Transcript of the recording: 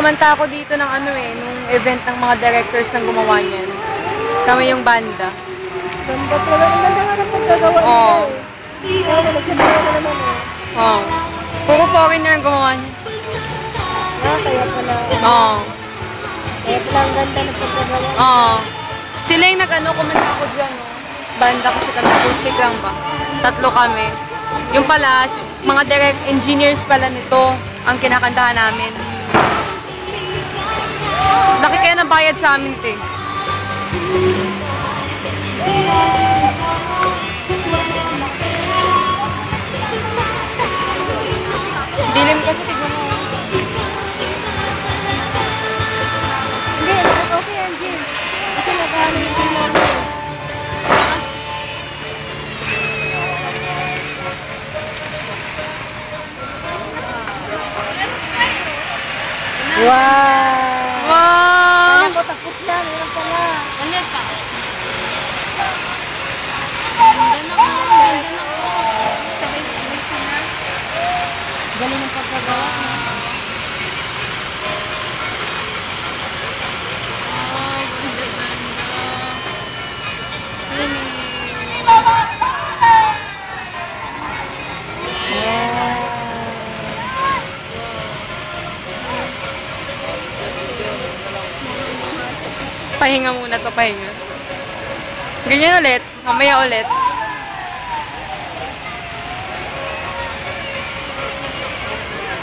kumanta ako dito ng ano eh, nung event ng mga directors ng gumawa niyan. Kami yung banda. Ganda talaga. Ang ganda nga ng paggagawa nila eh. Kaya nagsasawa na naman eh. Oo. Puro foreigner ang gumawa niya. Kaya pala. Oo. Kaya pala ang ganda ng paggagawa. Oo. Sila yung nag-ano, kumanta ako dyan, no? Banda kasi kami, acoustic lang ba? 3 kami. Yung pala, mga direct engineers pala nito ang kinakantahan namin. Laki kaya nabayad sa amin, te. Dilim kasi, tignan mo. Hindi, okay yan, Jim. Kasi nagkano yung tingnan mo. Wow! Wow! Kaya ko tapos na, meron pa nga. Ulit pa. Ganda na ko, ganda na ko. Sabay-sabay sila. Galing ng pagkagawa. Wow, ganda-ganda. Pahinga muna to, pahinga. Ganyan ulit. Mamaya ulit.